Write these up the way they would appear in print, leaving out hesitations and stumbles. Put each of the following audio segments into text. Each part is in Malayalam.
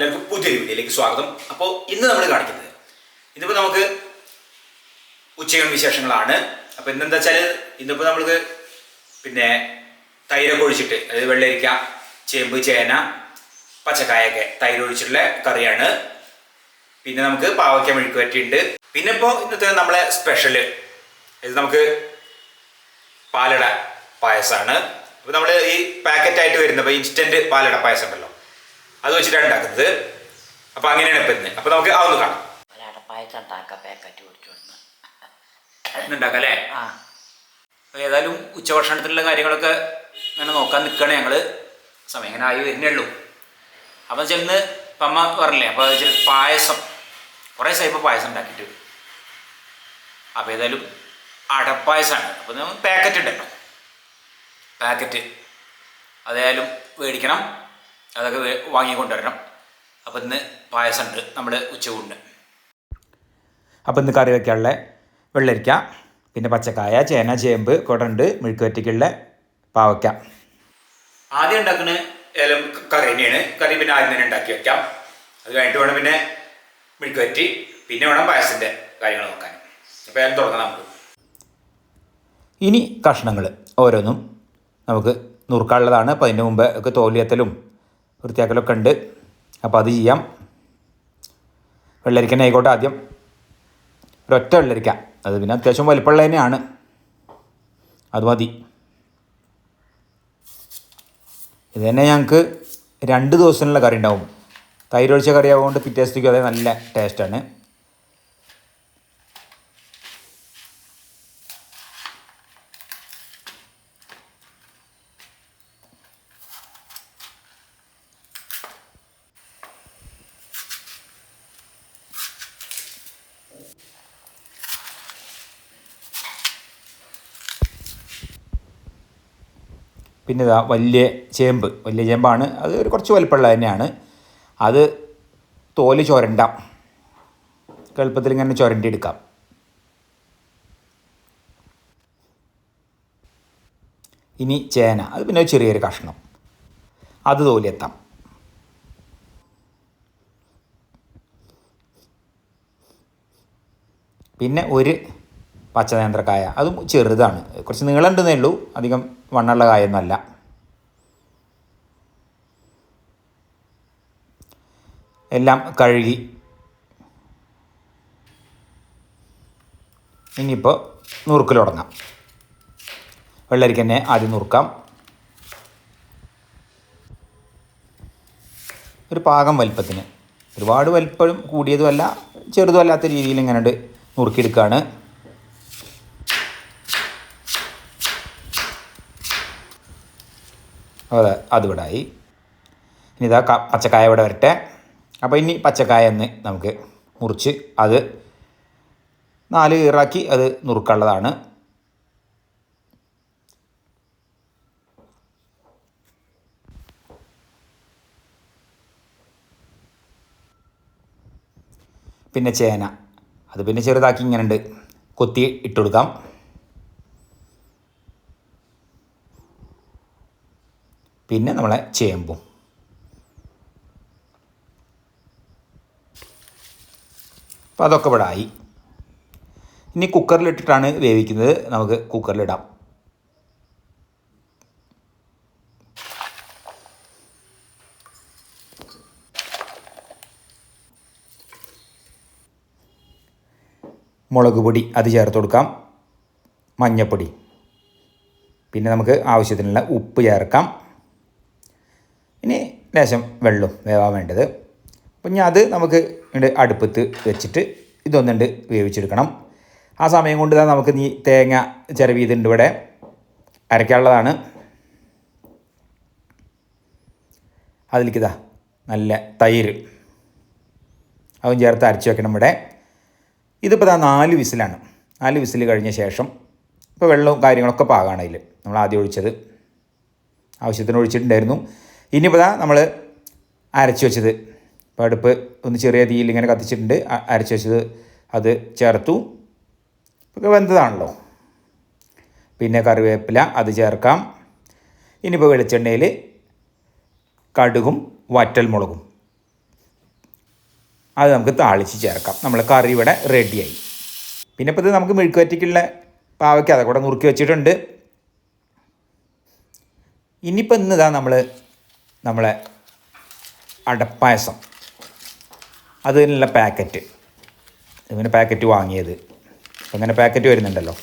എല്ലാവർക്കും പുതിയൊരു വീഡിയോയിലേക്ക് സ്വാഗതം. അപ്പോൾ ഇന്ന് നമ്മൾ കാണിക്കുന്നത് ഇന്നിപ്പോൾ നമുക്ക് ഉച്ചയൂൺ വിശേഷങ്ങളാണ്. അപ്പോൾ ഇന്നെന്താ വെച്ചാൽ ഇന്നിപ്പോൾ നമ്മൾക്ക് പിന്നെ തൈരൊക്കെ ഒഴിച്ചിട്ട്, അതായത് വെള്ളരിക്ക, ചേമ്പ്, ചേന, പച്ചക്കായൊക്കെ തൈര് ഒഴിച്ചിട്ടുള്ള കറിയാണ്. പിന്നെ നമുക്ക് പാവയ്ക്ക മെഴുക്ക് വരട്ടിയുണ്ട്. പിന്നെ ഇപ്പോൾ ഇന്നത്തെ നമ്മളെ സ്പെഷ്യൽ ഇത് നമുക്ക് പാലട പായസമാണ്. അപ്പോൾ നമ്മൾ ഈ പാക്കറ്റായിട്ട് വരുന്നപ്പോൾ ഇൻസ്റ്റൻറ്റ് പാലട പായസം ഉണ്ടല്ലോ, അത് വെച്ചിട്ടാണ് ഉണ്ടാക്കുന്നത്. അപ്പോൾ അങ്ങനെയാണ് ഇപ്പം ഇന്ന്. അപ്പോൾ നമുക്ക് അതൊന്ന് കാണാം. ഉണ്ടാക്കാം അല്ലേ? ഏതായാലും ഉച്ചഭക്ഷണത്തിലുള്ള കാര്യങ്ങളൊക്കെ ഇങ്ങനെ നോക്കാൻ നിൽക്കുകയാണ് ഞങ്ങൾ. സമയം ഇങ്ങനെ ആയി വരുന്നേ ഉള്ളൂ. അപ്പോൾ ചെന്ന് ഇപ്പം അമ്മ പറഞ്ഞില്ലേ, അപ്പോൾ വെച്ചാൽ പായസം കുറേ സൈപ്പ് പായസം ഉണ്ടാക്കിയിട്ട്. അപ്പോൾ ഏതായാലും അടപ്പായസമാണ്. അപ്പോൾ നമ്മൾ പാക്കറ്റ് ഉണ്ടല്ലോ, പാക്കറ്റ് അതായാലും മേടിക്കണം, അതൊക്കെ വാങ്ങിക്കൊണ്ടുവരണം. അപ്പോൾ ഇന്ന് പായസം ഉണ്ട് നമ്മൾ ഉച്ചയൂണിന്. അപ്പോൾ ഇന്ന് കറി വയ്ക്കാനുള്ള വെള്ളരിക്ക, പിന്നെ പച്ചക്കായ, ചേന, ചേമ്പ് കൂടെ ഉണ്ട്, മെഴുക്ക് വരട്ടിക്കുള്ള പാവയ്ക്ക. ആദ്യം ഉണ്ടാക്കുന്ന ഏലം കറി തന്നെയാണ്. കറി പിന്നെ ആദ്യം തന്നെ ഉണ്ടാക്കി വയ്ക്കാം. അത് കഴിഞ്ഞിട്ട് വേണം പിന്നെ മെഴുക്ക് വരട്ടി, പിന്നെ വേണം പായസത്തിൻ്റെ കാര്യങ്ങൾ നോക്കാൻ. അപ്പോൾ ഏലം തുടങ്ങാം നമുക്ക്. ഇനി കഷ്ണങ്ങൾ ഓരോന്നും നമുക്ക് നുറുക്കാനുള്ളതാണ്. അപ്പോൾ അതിൻ്റെ മുമ്പ് ഒക്കെ തോലിയത്തലും വൃത്തിയാക്കലൊക്കെ ഉണ്ട്. അപ്പോൾ അത് ചെയ്യാം. വെള്ളരിക്കനെ ആയിക്കോട്ടെ, ആദ്യം ഒരൊറ്റ വെള്ളരിക്ക, അത് പിന്നെ അത്യാവശ്യം വലിപ്പമുള്ള തന്നെയാണ്, അത് മതി. ഇത് തന്നെ ഞങ്ങൾക്ക് 2 ദിവസത്തിനുള്ള കറി ഉണ്ടാവും. തൈരൊഴിച്ച കറി ആവുകൊണ്ട് പിറ്റേ ദിവസത്തേക്കും അതേ നല്ല ടേസ്റ്റാണ്. പിന്നെ ഇതാ വലിയ ചേമ്പാണ്. അത് ഒരു കുറച്ച് വലിപ്പമുള്ള തന്നെയാണ്. അത് തോല് ചുരണ്ടാം, എളുപ്പത്തിൽ ഇങ്ങനെ ചുരണ്ടി എടുക്കാം. ഇനി ചേന, അത് പിന്നെ ചെറിയൊരു കഷ്ണം, അത് തോലിയെത്താം. പിന്നെ ഒരു പച്ചനേന്ത്രക്കായ, അതും ചെറുതാണ്, കുറച്ച് നീളമുണ്ടെന്നേ ഉള്ളൂ, അധികം വണ്ണമുള്ള കായൊന്നുമല്ല. എല്ലാം കഴുകി ഇനിയിപ്പോൾ നുറുക്കൽ തുടങ്ങാം. വെള്ളരിക്ക തന്നെ ആദ്യം നുറുക്കാം. ഒരു പാകം വലിപ്പത്തിന്, ഒരുപാട് വലിപ്പം കൂടിയതുമല്ല ചെറുതുമല്ലാത്ത രീതിയിൽ ഇങ്ങനെ നുറുക്കിയെടുക്കുകയാണ്. അത് ഇവിടായി. ഇനി ഇതാ പച്ചക്കായ ഇവിടെ വരട്ടെ. അപ്പോൾ ഇനി പച്ചക്കായ ഒന്ന് നമുക്ക് മുറിച്ച് അത് 4 കീറാക്കി അത് നുറുക്കാനുള്ളതാണ്. പിന്നെ ചേന, അത് പിന്നെ ചെറുതാക്കി ഇങ്ങനെ ഉണ്ട് കൊത്തി ഇട്ട് കൊടുക്കാം. പിന്നെ നമ്മളെ ചേമ്പും. അപ്പോൾ അതൊക്കെ ഇവിടെ ആയി. ഇനി കുക്കറിലിട്ടിട്ടാണ് വേവിക്കുന്നത്. നമുക്ക് കുക്കറിലിടാം. മുളക് പൊടി അത് ചേർത്ത് കൊടുക്കാം, മഞ്ഞൾപ്പൊടി, പിന്നെ നമുക്ക് ആവശ്യത്തിനുള്ള ഉപ്പ് ചേർക്കാം. ഇനി ലേശം വെള്ളം വേവാൻ വേണ്ടത്. അപ്പം ഇനി അത് നമുക്ക് അടുപ്പത്ത് വെച്ചിട്ട് ഇതൊന്നുണ്ട് വേവിച്ചെടുക്കണം. ആ സമയം കൊണ്ട് തന്നെ നമുക്ക് തേങ്ങ ചിരവിയതുണ്ട് ഇവിടെ, അരയ്ക്കാനുള്ളതാണ്. അതിലേക്ക് നല്ല തൈര് അതും ചേർത്ത് അരച്ച് വെക്കണം ഇവിടെ. ഇതിപ്പോൾ 4 വിസിലാണ്. 4 വിസിൽ കഴിഞ്ഞ ശേഷം ഇപ്പോൾ വെള്ളവും കാര്യങ്ങളൊക്കെ പാകമാണ്. അതിൽ നമ്മൾ ആദ്യം ഒഴിച്ചത് ആവശ്യത്തിന് ഒഴിച്ചിട്ടുണ്ടായിരുന്നു. ഇനിയിപ്പോൾ നമ്മൾ അരച്ച് വെച്ചത്, ഇപ്പോൾ അടുപ്പ് ഒന്ന് ചെറിയ തീയിൽ ഇങ്ങനെ കത്തിച്ചിട്ടുണ്ട്, അരച്ച് വെച്ചത് അത് ചേർത്തു. ഇപ്പോൾ വെന്തതാണല്ലോ. പിന്നെ കറിവേപ്പില അത് ചേർക്കാം. ഇനിയിപ്പോൾ വെളിച്ചെണ്ണയിൽ കടുകും വറ്റൽമുളകും അത് നമുക്ക് താളിച്ച് ചേർക്കാം. നമ്മൾ കറി ഇവിടെ റെഡിയായി. പിന്നെ ഇപ്പോൾ ഇത് നമുക്ക് മെഴുക്കുവരട്ടിക്കുള്ള പാവയ്ക്ക അതൊക്കെ കൂടെ നുറുക്കി വെച്ചിട്ടുണ്ട്. ഇനിയിപ്പോൾ ഇന്നിതാ നമ്മളെ അടപ്പായസം അതിനുള്ള പാക്കറ്റ്, ഇങ്ങനെ പാക്കറ്റ് വാങ്ങിയത്. അപ്പോൾ ഇങ്ങനെ പാക്കറ്റ് വരുന്നുണ്ടല്ലോ.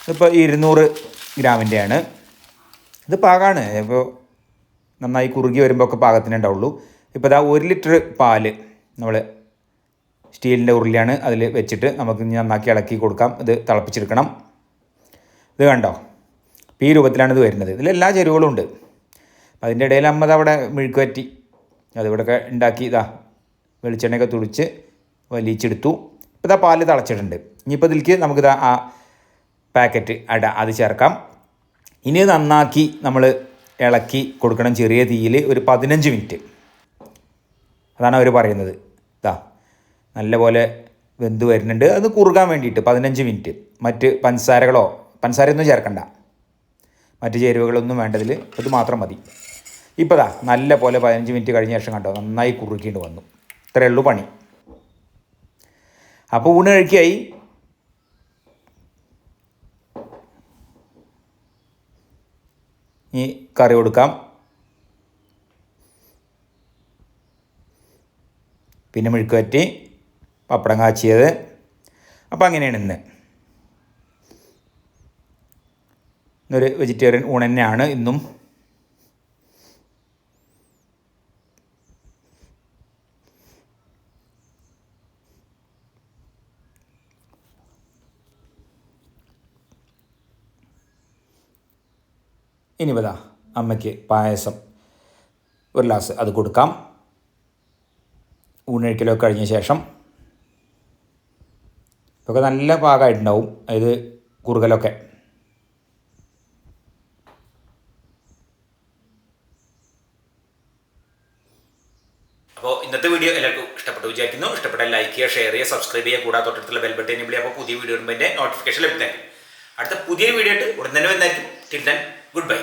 ഇതിപ്പോൾ 200 ഗ്രാമിൻ്റെയാണ്. ഇത് പാകമാണ്. ഇപ്പോൾ നന്നായി കുറുകി വരുമ്പോൾ ഒക്കെ പാകത്തിനേ ഉണ്ടാവുള്ളൂ. ഇപ്പോൾ ഇതാ 1 ലിറ്റർ പാല് നമ്മൾ സ്റ്റീലിൻ്റെ ഉരുളിയാണ് അതിൽ വെച്ചിട്ട് നമുക്ക് നന്നാക്കി ഇളക്കി കൊടുക്കാം. ഇത് തിളപ്പിച്ചെടുക്കണം. ഇത് കണ്ടോ, ഈ രൂപത്തിലാണ് ഇത് വരുന്നത്. ഇതിലെല്ലാ ചേരുവകളും ഉണ്ട്. അതിൻ്റെ ഇടയിൽ അമ്മ അവിടെ മെഴുക്കുവരട്ടി അതിവിടെയൊക്കെ ഉണ്ടാക്കി വെളിച്ചെണ്ണയൊക്കെ തുടിച്ച് വലിച്ചെടുത്തു. ഇപ്പോൾ ഇതാ പാല് തിളച്ചിട്ടുണ്ട്. ഇനിയിപ്പോൾ ഇതിലേക്ക് നമുക്കിതാ ആ പാക്കറ്റ് അത് ചേർക്കാം. ഇനി നന്നാക്കി നമ്മൾ ഇളക്കി കൊടുക്കണം ചെറിയ തീയിൽ ഒരു 15 മിനിറ്റ്. അതാണ് അവർ പറയുന്നത്. നല്ലപോലെ വെന്ത് വരുന്നുണ്ട്. അത് കുറുകാൻ വേണ്ടിയിട്ട് 15 മിനിറ്റ്. മറ്റ് പഞ്ചസാരയൊന്നും ചേർക്കണ്ട, മറ്റ് ചേരുവകളൊന്നും വേണ്ടതിൽ ഇത് മാത്രം മതി. ഇപ്പോൾ നല്ല പോലെ 15 മിനിറ്റ് കഴിഞ്ഞ ശേഷം കണ്ടോ നന്നായി കുറുക്കിയിട്ട് വന്നു. ഇത്രയേ ഉള്ളൂ പണി. അപ്പോൾ ഊണ് കഴിക്കായി. ഈ കറി കൊടുക്കാം. പിന്നെ മെഴുക്കുവരട്ടി, പപ്പടം കാച്ചിയത്. അപ്പോൾ അങ്ങനെയാണ് ഇന്നൊരു വെജിറ്റേറിയൻ ഊണ് തന്നെയാണ് ഇന്നും. ഇനി അമ്മയ്ക്ക് പായസം 1 ഗ്ലാസ് അത് കൊടുക്കാം. ഊണഴിക്കലൊക്കെ കഴിഞ്ഞ ശേഷം. ഇതൊക്കെ നല്ല പാകമായിട്ടുണ്ടാവും, അതായത് കുറുകലൊക്കെ. അപ്പോൾ ഇന്നത്തെ വീഡിയോ എല്ലാവർക്കും ഇഷ്ടപ്പെട്ടു വിചാരിക്കുന്നു. ഇഷ്ടപ്പെട്ടാൽ ലൈക്ക് ചെയ്യുക, ഷെയർ ചെയ്യുക, സബ്സ്ക്രൈബ് ചെയ്യുക. കൂടാതെ തൊട്ടടുത്തുള്ള ബെൽ ബട്ടൺ എനേബിൾ ചെയ്യുക. അപ്പോൾ പുതിയ വീഡിയോ വരുമ്പോൾ എൻ്റെ നോട്ടിഫിക്കേഷൻ ലഭിക്കുന്നതായിരിക്കും. അടുത്ത പുതിയ വീഡിയോ ആയിട്ട് ഉടൻ തന്നെ വരുന്നതായിരിക്കും. Till then good bye.